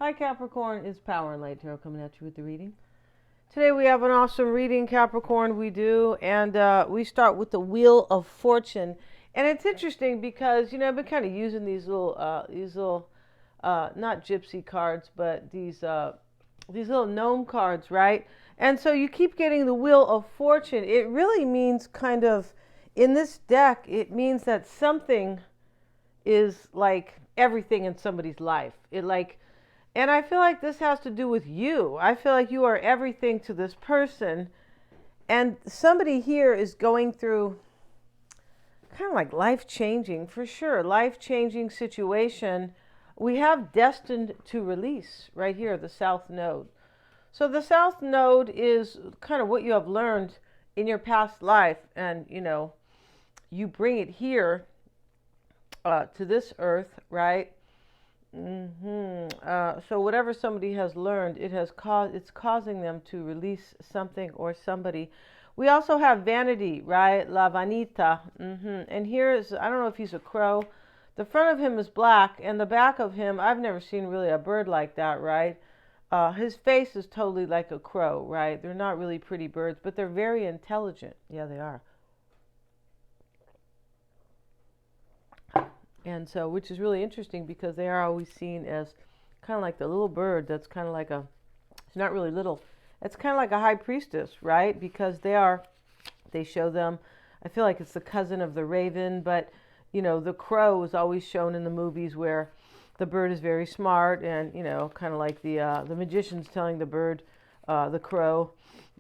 Hi Capricorn, it's Power and Light Tarot coming at you with the reading. Today we have an awesome reading, Capricorn, we do, and we start with the Wheel of Fortune. And it's interesting because, I've been kind of using these little, not gypsy cards, but these little gnome cards, right? And so you keep getting the Wheel of Fortune. It really means kind of, in this deck, it means that something is like everything in somebody's life. And I feel like this has to do with you. I feel like you are everything to this person. And somebody here is going through kind of like life-changing, for sure, life-changing situation. We have destined to release right here, the South Node. So the South Node is kind of what you have learned in your past life. And, you bring it here to this earth, right? So whatever somebody has learned, it's causing them to release something or somebody. We also have vanity, right? La vanita. And here is, I don't know if he's a crow. The front of him is black, and the back of him, I've never seen really a bird like that, right? His face is totally like a crow, right? They're not really pretty birds, but they're very intelligent. Yeah, they are. And so, which is really interesting because they are always seen as kind of like the little bird that's kind of like it's not really little. It's kind of like a high priestess, right? Because they show them, I feel like it's the cousin of the raven, but, the crow is always shown in the movies where the bird is very smart and, kind of like the magician's telling the bird, the crow,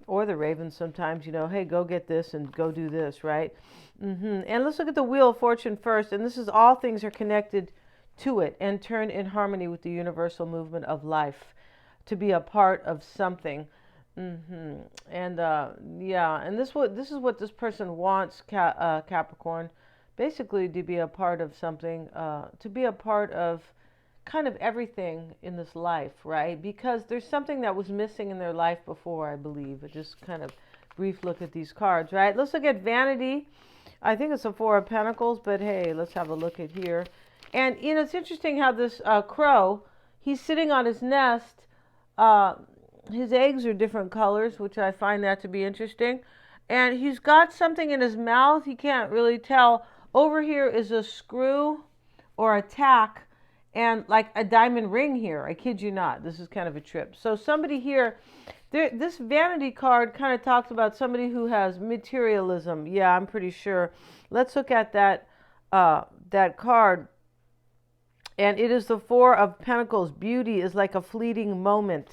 or the raven sometimes, hey, go get this and go do this, right? And let's look at the Wheel of Fortune first. And this is all things are connected to it and turn in harmony with the universal movement of life to be a part of something. And yeah, and this is what this person wants, Capricorn, basically to be a part of something, to be a part of kind of everything in this life, right? Because there's something that was missing in their life before, I believe. Just kind of brief look at these cards, right? Let's look at vanity. I think it's a Four of Pentacles, but hey, let's have a look at here. And, it's interesting how this crow, he's sitting on his nest. His eggs are different colors, which I find that to be interesting. And he's got something in his mouth. He can't really tell. Over here is a screw or a tack and like a diamond ring here. I kid you not. This is kind of a trip. So somebody here, this vanity card kind of talks about somebody who has materialism. Yeah, I'm pretty sure. Let's look at that card. And it is the Four of Pentacles. Beauty is like a fleeting moment.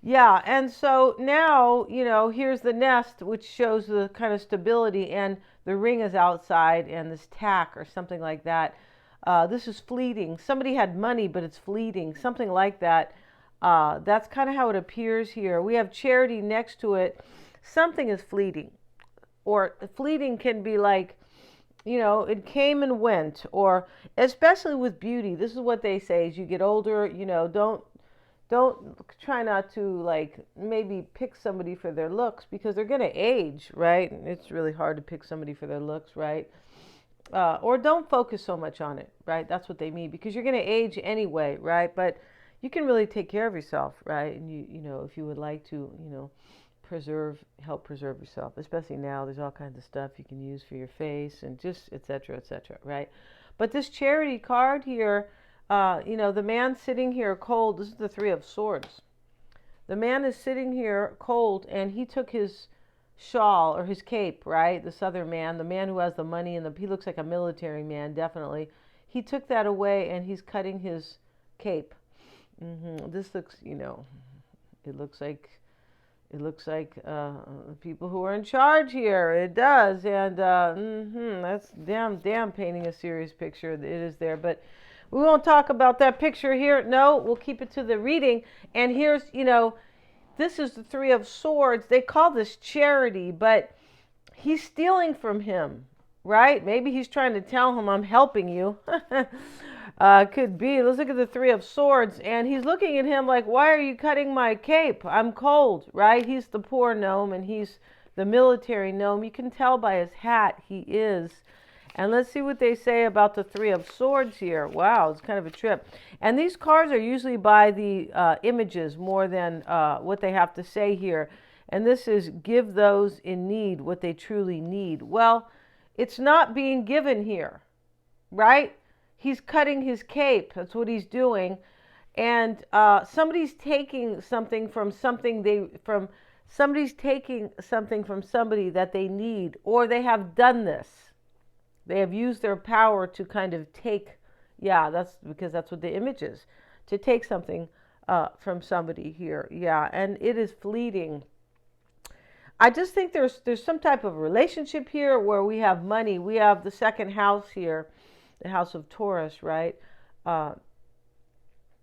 Yeah, and so now, here's the nest, which shows the kind of stability, and the ring is outside, and this tack or something like that. This is fleeting. Somebody had money, but it's fleeting, something like that. That's kind of how it appears here. We have charity next to it. Something is fleeting, or fleeting can be like, it came and went, or especially with beauty. This is what they say: as you get older, don't try not to like maybe pick somebody for their looks because they're going to age, right? It's really hard to pick somebody for their looks, right? Or don't focus so much on it, right? That's what they mean, because you're going to age anyway, right? But you can really take care of yourself, right? And if you would like to, help preserve yourself, especially now. There's all kinds of stuff you can use for your face and just et cetera, right? But this charity card here, the man sitting here cold, this is the Three of Swords. The man is sitting here cold, and he took his shawl or his cape, right? This other man, the man who has the money, and he looks like a military man, definitely. He took that away, and he's cutting his cape. This looks, it looks like people who are in charge here. It does, and that's damn painting a serious picture. It is there, but we won't talk about that picture here. No, we'll keep it to the reading. And here's, this is the Three of Swords. They call this charity, but he's stealing from him, right? Maybe he's trying to tell him, I'm helping you. Could be. Let's look at the Three of Swords. And he's looking at him like, why are you cutting my cape? I'm cold, right? He's the poor gnome, and he's the military gnome. You can tell by his hat he is. And let's see what they say about the Three of Swords here. Wow, it's kind of a trip. And these cards are usually by the images more than what they have to say here. And this is give those in need what they truly need. Well, it's not being given here, right? He's cutting his cape. That's what he's doing. And somebody's taking something from somebody's taking something from somebody that they need, or they have done this. They have used their power to kind of take, yeah, that's because that's what the image is, to take something from somebody here. Yeah, and it is fleeting. I just think there's some type of relationship here where we have money. We have the second house here, the house of Taurus, right? Uh,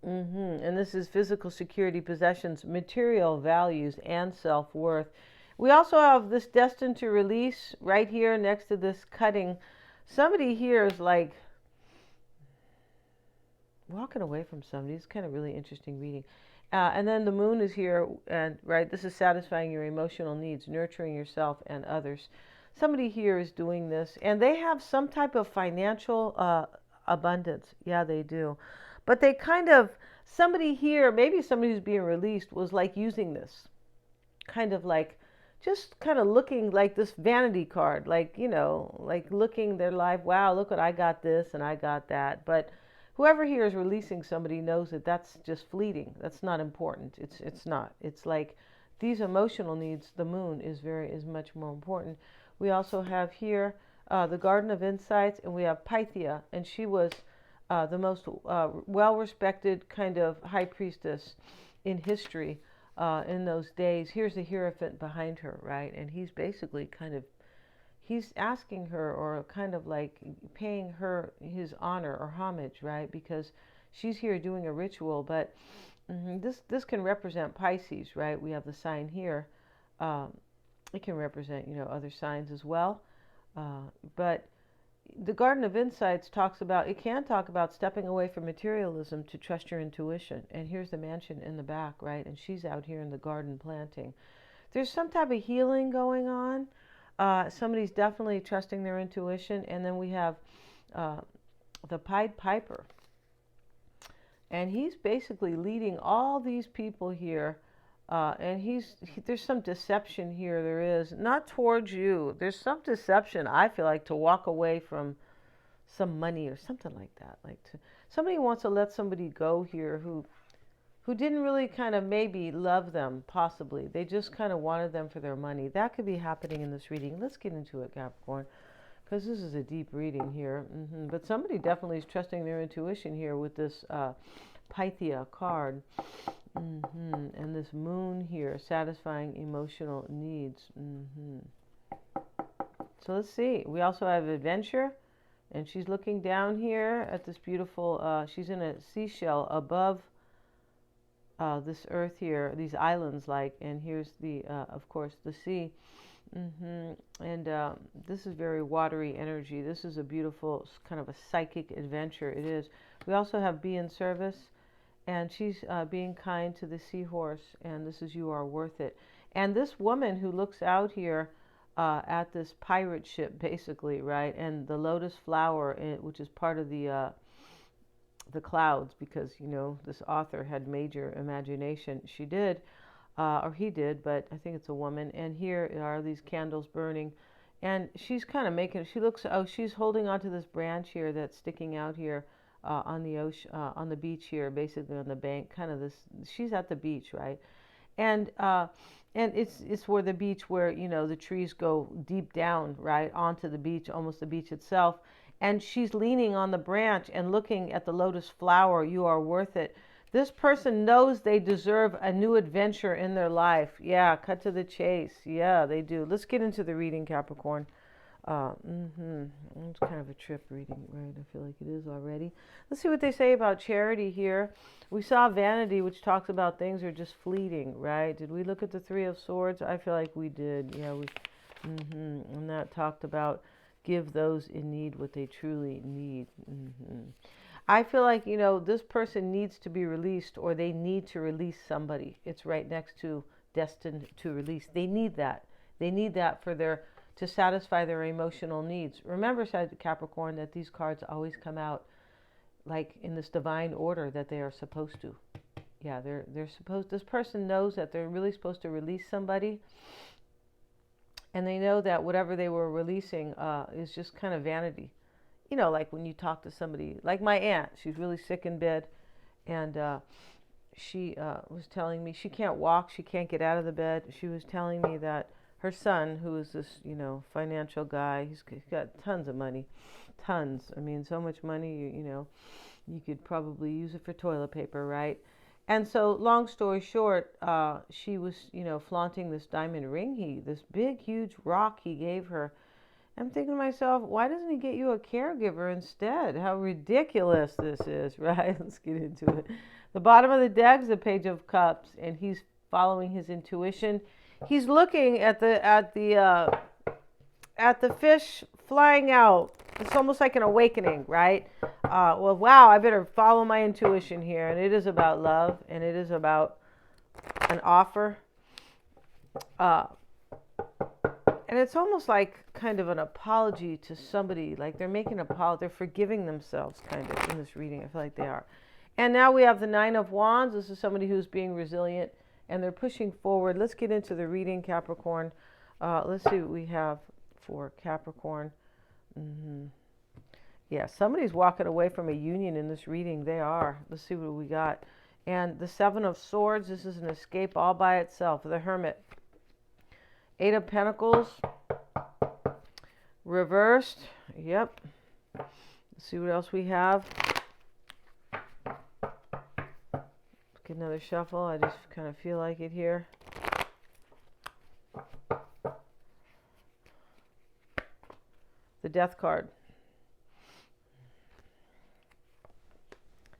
And this is physical security, possessions, material values, and self-worth. We also have this destined to release right here next to this cutting. Somebody here is like walking away from somebody. It's kind of really interesting reading. And then the moon is here, and right, this is satisfying your emotional needs, nurturing yourself and others. Somebody here is doing this, and they have some type of financial abundance. Yeah, they do. But they kind of, somebody here, maybe somebody who's being released was like using this, kind of like, just kind of looking like this vanity card, like, like looking their life, wow, look what I got this and I got that. But whoever here is releasing somebody knows that that's just fleeting. That's not important. It's not. It's like these emotional needs, the moon is much more important. We also have here the Garden of Insights, and we have Pythia, and she was the most well-respected kind of high priestess in history in those days. Here's the Hierophant behind her, right? And he's basically kind of, he's asking her, or kind of like paying her his honor or homage, right? Because she's here doing a ritual. But this can represent Pisces, right? We have the sign here. It can represent, other signs as well. But the Garden of Insights talks about, it can talk about stepping away from materialism to trust your intuition. And here's the mansion in the back, right? And she's out here in the garden planting. There's some type of healing going on. Somebody's definitely trusting their intuition. And then we have the Pied Piper. And he's basically leading all these people here. And there's some deception here. There is, not towards you. There's some deception, I feel like, to walk away from some money or something like that. Somebody wants to let somebody go here who didn't really kind of maybe love them, possibly. They just kind of wanted them for their money. That could be happening in this reading. Let's get into it, Capricorn, because this is a deep reading here. But somebody definitely is trusting their intuition here with this Pythia card. And this moon here, satisfying emotional needs. So let's see. We also have adventure, and she's looking down here at this beautiful, she's in a seashell above this earth here, these islands and here's the, of course, the sea. And this is very watery energy. This is a beautiful kind of a psychic adventure. It is. We also have be in service. And she's being kind to the seahorse, and this is you are worth it. And this woman who looks out here at this pirate ship, basically, right? And the lotus flower, which is part of the clouds, because this author had major imagination. She did, or he did, but I think it's a woman. And here are these candles burning, and she's kind of making. She looks. Oh, she's holding onto this branch here that's sticking out here. On the ocean, on the beach here, basically on the bank, kind of this. She's at the beach, right? And it's where the beach where the trees go deep down, right, onto the beach, almost the beach itself. And she's leaning on the branch and looking at the lotus flower. You are worth it. This person knows they deserve a new adventure in their life. Yeah, cut to the chase. Yeah, they do. Let's get into the reading, Capricorn. It's kind of a trip reading, right? I feel like it is already. Let's see what they say about charity here. We saw vanity, which talks about things are just fleeting, right? Did we look at the Three of Swords? I feel like we did. Yeah, and that talked about give those in need what they truly need. I feel like, this person needs to be released, or they need to release somebody. It's right next to destined to release. They need that. They need that for to satisfy their emotional needs. Remember, said Capricorn, that these cards always come out like in this divine order that they are supposed to. Yeah, they're supposed, this person knows that they're really supposed to release somebody, and they know that whatever they were releasing is just kind of vanity. You know, like when you talk to somebody, like my aunt, she's really sick in bed, and she was telling me she can't walk, she can't get out of the bed. She was telling me that her son, who is this, financial guy, he's got tons of money, tons. I mean, so much money, you could probably use it for toilet paper, right? And so, long story short, she was, flaunting this diamond ring, this big, huge rock he gave her. I'm thinking to myself, why doesn't he get you a caregiver instead? How ridiculous this is, right? Let's get into it. The bottom of the deck is the Page of Cups, and he's following his intuition. He's looking at the fish flying out. It's almost like an awakening, right? Well, wow, I better follow my intuition here. And it is about love, and it is about an offer. And it's almost like kind of an apology to somebody, like they're making an apology, they're forgiving themselves kind of in this reading. I feel like they are. And now we have the Nine of Wands. This is somebody who's being resilient, and they're pushing forward. Let's get into the reading, Capricorn. Let's see what we have for Capricorn. Yeah, somebody's walking away from a union in this reading. They are. Let's see what we got. And the Seven of Swords, this is an escape all by itself. The Hermit. Eight of Pentacles. Reversed. Yep. Let's see what else we have. Get another shuffle. I just kind of feel like it here. The Death card.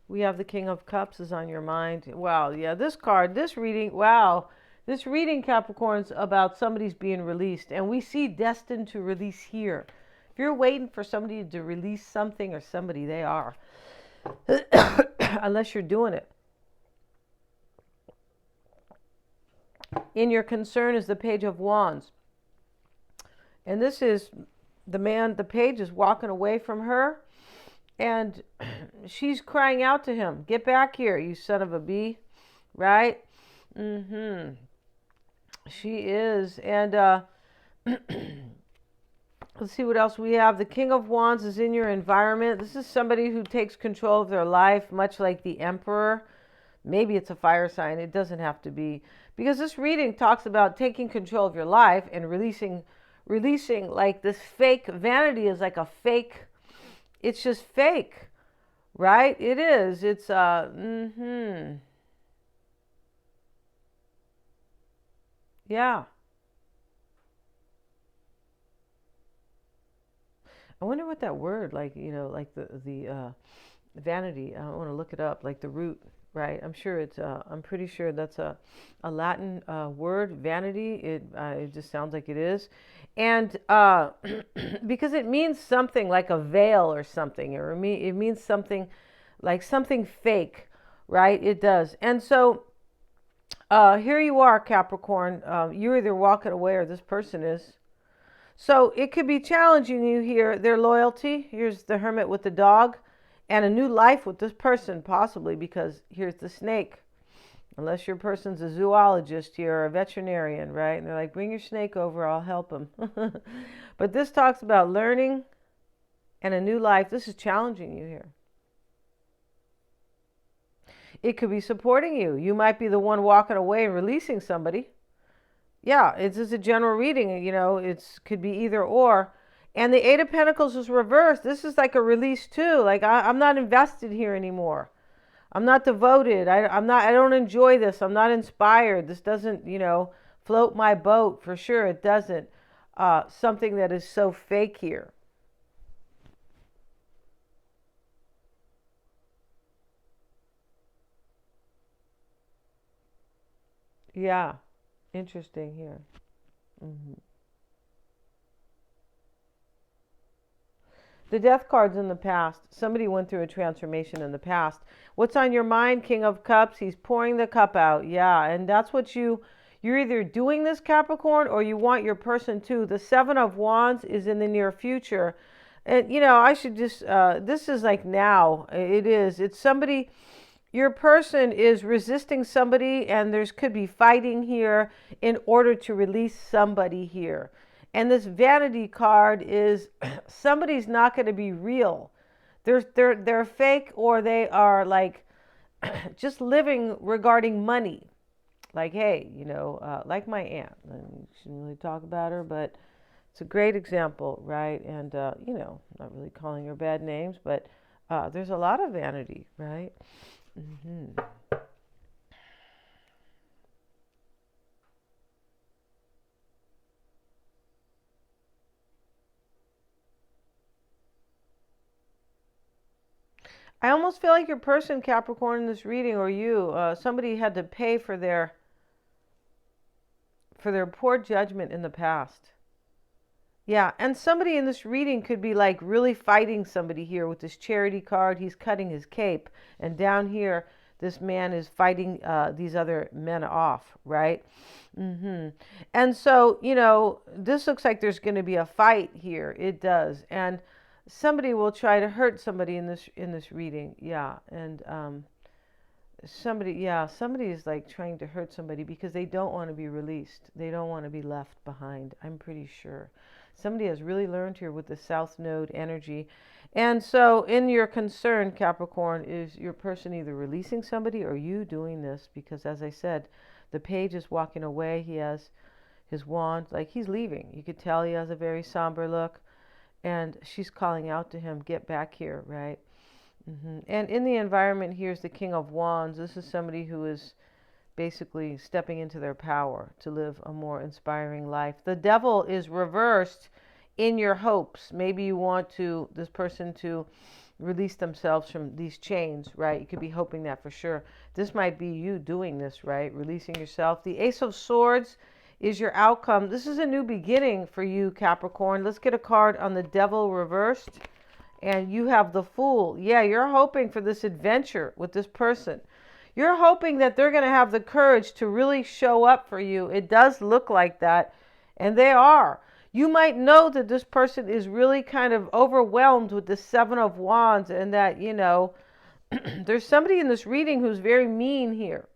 We have the King of Cups is on your mind. Wow, yeah, this card, this reading, wow. This reading, Capricorn's about somebody's being released. And we see destined to release here. If you're waiting for somebody to release something or somebody, they are. Unless you're doing it. In your concern is the Page of Wands. And this is the page is walking away from her. And she's crying out to him, get back here, you son of a bee. Right? She is. And let's see what else we have. The King of Wands is in your environment. This is somebody who takes control of their life, much like the Emperor. Maybe it's a fire sign. It doesn't have to be. Because this reading talks about taking control of your life and releasing like this fake vanity is like a fake. It's just fake, right? It is. It's yeah. I wonder what that word, like, like the vanity. I want to look it up, like the root, right? I'm sure it's. I'm pretty sure that's a Latin word, vanity. It just sounds like it is, and because it means something like a veil or something, or it means something like something fake, right? It does, and so. Here you are, Capricorn. You're either walking away or this person is. So it could be challenging you here. Their loyalty. Here's the Hermit with the dog. And a new life with this person, possibly, because here's the snake. Unless your person's a zoologist here or a veterinarian, right? And they're like, bring your snake over, I'll help him. But this talks about learning and a new life. This is challenging you here. It could be supporting you. You might be the one walking away and releasing somebody. Yeah, it's just a general reading. It could be either or. And the Eight of Pentacles is reversed. This is like a release too. Like I'm not invested here anymore. I'm not devoted. I don't enjoy this. I'm not inspired. This doesn't, float my boat. For sure it doesn't. Something that is so fake here. Yeah, interesting here. The Death card's in the past. Somebody went through a transformation in the past. What's on your mind, King of Cups? He's pouring the cup out. Yeah, and that's what you're You're either doing this, Capricorn, or you want your person to. The Seven of Wands is in the near future. And, I should just, this is like now. It is. It's somebody, your person is resisting somebody, and there's could be fighting here in order to release somebody here. And this vanity card is somebody's not going to be real. They're fake, or they are like just living regarding money. Like, hey, like my aunt. I shouldn't really talk about her, but it's a great example, right? And, not really calling her bad names, but there's a lot of vanity, right? Mm-hmm. I almost feel like your person, Capricorn, in this reading, or you, somebody had to pay for their poor judgment in the past. Yeah, and somebody in this reading could be like really fighting somebody here with this charity card. He's cutting his cape, and down here, this man is fighting these other men off, right? And so, this looks like there's going to be a fight here. It does, and somebody will try to hurt somebody in this reading. Yeah, and somebody is like trying to hurt somebody because they don't want to be released. They don't want to be left behind. I'm pretty sure. Somebody has really learned here with the South Node energy. And so in your concern, Capricorn, is your person either releasing somebody or you doing this? Because as I said, the page is walking away. He has his wand, like he's leaving. You could tell he has a very somber look. And she's calling out to him, get back here, right? And in the environment, here's the King of Wands. This is somebody who is basically stepping into their power to live a more inspiring life. The Devil is reversed in your hopes. Maybe you want this person to release themselves from these chains, right? You could be hoping that for sure. This might be you doing this, right? Releasing yourself. The Ace of Swords is your outcome. This is a new beginning for you, Capricorn. Let's get a card on the Devil reversed. And you have the Fool. Yeah, you're hoping for this adventure with this person. You're hoping that they're going to have the courage to really show up for you. It does look like that. And they are. You might know that this person is really kind of overwhelmed with the Seven of Wands. And that, there's somebody in this reading who's very mean here.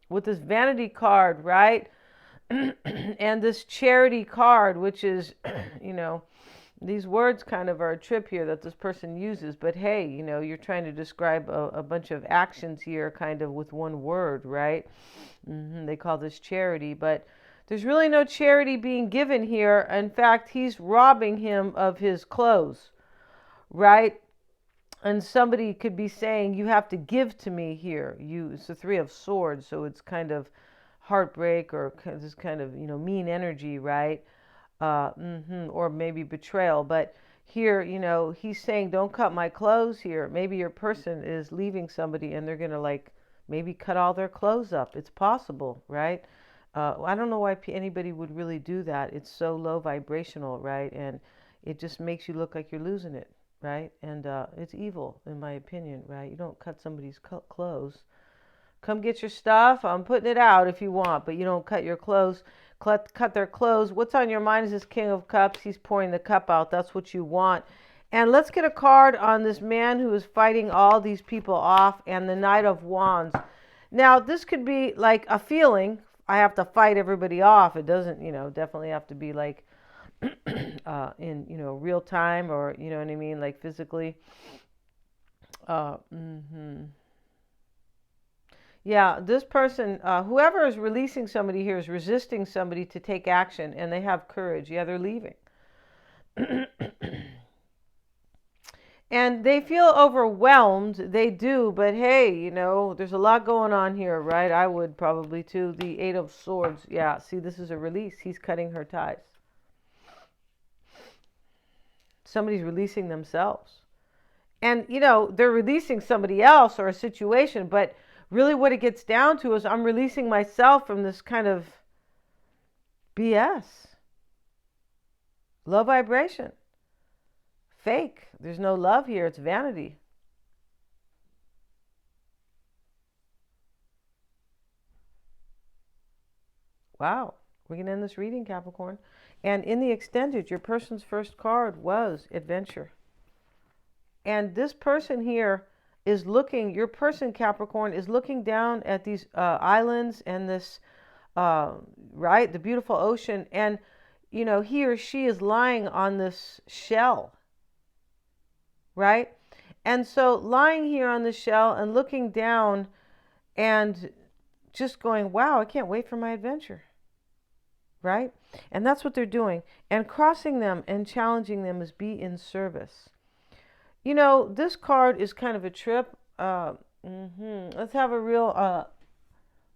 With this vanity card, right? And this charity card, which is, these words kind of are a trip here that this person uses, but hey, you're trying to describe a bunch of actions here kind of with one word, right? They call this charity, but there's really no charity being given here. In fact, he's robbing him of his clothes, right? And somebody could be saying, you have to give to me here. It's the Three of Swords, so it's kind of heartbreak or this kind of, mean energy, right? Or maybe betrayal. But here, he's saying, don't cut my clothes here. Maybe your person is leaving somebody and they're going to like maybe cut all their clothes up. It's possible, right? I don't know why anybody would really do that. It's so low vibrational, right? And it just makes you look like you're losing it, right? And it's evil, in my opinion, right? You don't cut somebody's clothes. Come get your stuff. I'm putting it out if you want, but you don't cut your clothes. Cut their clothes. What's on your mind is this King of Cups. He's pouring the cup out. That's what you want. And let's get a card on this man who is fighting all these people off and the Knight of Wands. Now, this could be like a feeling. I have to fight everybody off. It doesn't, definitely have to be like in, real time or, you know what I mean, like physically. Yeah, this person, whoever is releasing somebody here is resisting somebody to take action, and they have courage. Yeah, they're leaving. And they feel overwhelmed. They do, but hey, there's a lot going on here, right? I would probably too. The Eight of Swords. Yeah, see, this is a release. He's cutting her ties. Somebody's releasing themselves. And, they're releasing somebody else or a situation, but really what it gets down to is I'm releasing myself from this kind of BS. Low vibration. Fake. There's no love here. It's vanity. Wow. We're going to end this reading, Capricorn. And in the extended, your person's first card was adventure. And this person here is looking, your person, Capricorn, is looking down at these islands and this, right, the beautiful ocean. And, you know, he or she is lying on this shell, right? And so lying here on the shell and looking down and just going, wow, I can't wait for my adventure, right? And that's what they're doing. And crossing them and challenging them is be in service. You know, this card is kind of a trip. Let's have a real,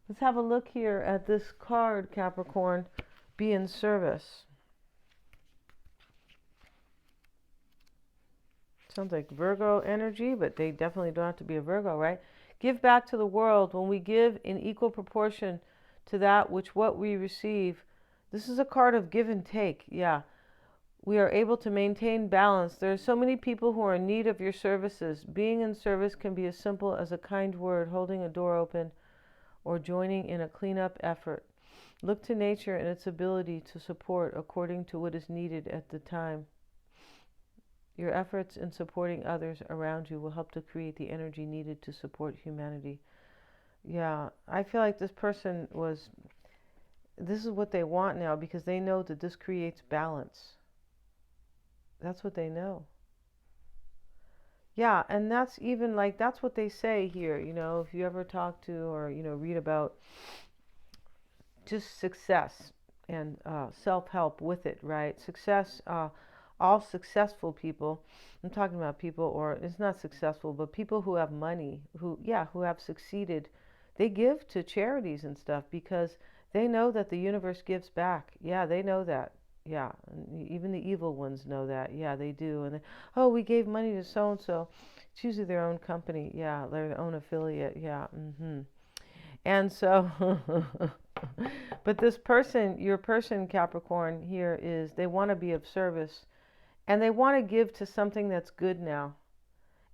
let's have a look here at this card, Capricorn. Be in service. Sounds like Virgo energy, but they definitely don't have to be a Virgo, right? Give back to the world. When we give in equal proportion to that which what we receive, this is a card of give and take. Yeah. We are able to maintain balance. There are so many people who are in need of your services. Being in service can be as simple as a kind word, holding a door open, or joining in a cleanup effort. Look to nature and its ability to support according to what is needed at the time. Your efforts in supporting others around you will help to create the energy needed to support humanity. Yeah, I feel like this person was, this is what they want now because they know that this creates balance. That's what they know. Yeah, and that's even like, that's what they say here, you know, if you ever talk to or, you know, read about just success and self-help with it, right? Success, all successful people, I'm talking about people, or it's not successful, but people who have money, who, yeah, who have succeeded, they give to charities and stuff because they know that the universe gives back. Yeah, they know that. Yeah, even the evil ones know that. Yeah, they do. And they, oh, we gave money to so and so. It's usually their own company. Yeah, their own affiliate. Yeah. And so, but this person, your person, Capricorn, here is they want to be of service, and they want to give to something that's good now,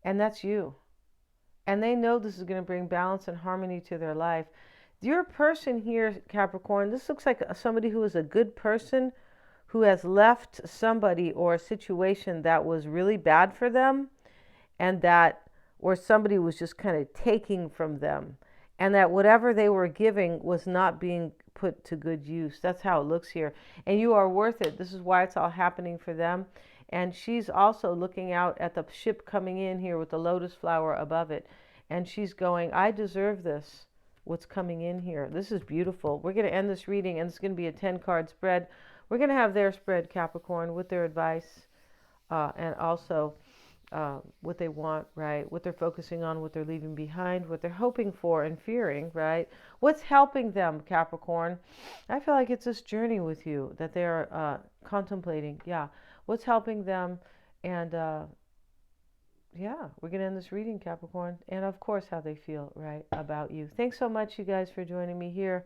and that's you. And they know this is going to bring balance and harmony to their life. Your person here, Capricorn, this looks like somebody who is a good person who has left somebody or a situation that was really bad for them, and that, or somebody was just kind of taking from them, and that whatever they were giving was not being put to good use. That's how it looks here. And you are worth it. This is why it's all happening for them. And she's also looking out at the ship coming in here with the lotus flower above it. And she's going, I deserve this, what's coming in here. This is beautiful. We're going to end this reading, and it's going to be a 10-card spread. We're going to have their spread, Capricorn, with their advice and also what they want, right? What they're focusing on, what they're leaving behind, what they're hoping for and fearing, right? What's helping them, Capricorn? I feel like it's this journey with you that they're contemplating. Yeah. What's helping them? And yeah, we're going to end this reading, Capricorn. And of course, how they feel, right, about you. Thanks so much, you guys, for joining me here.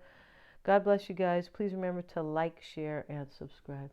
God bless you guys. Please remember to like, share, and subscribe.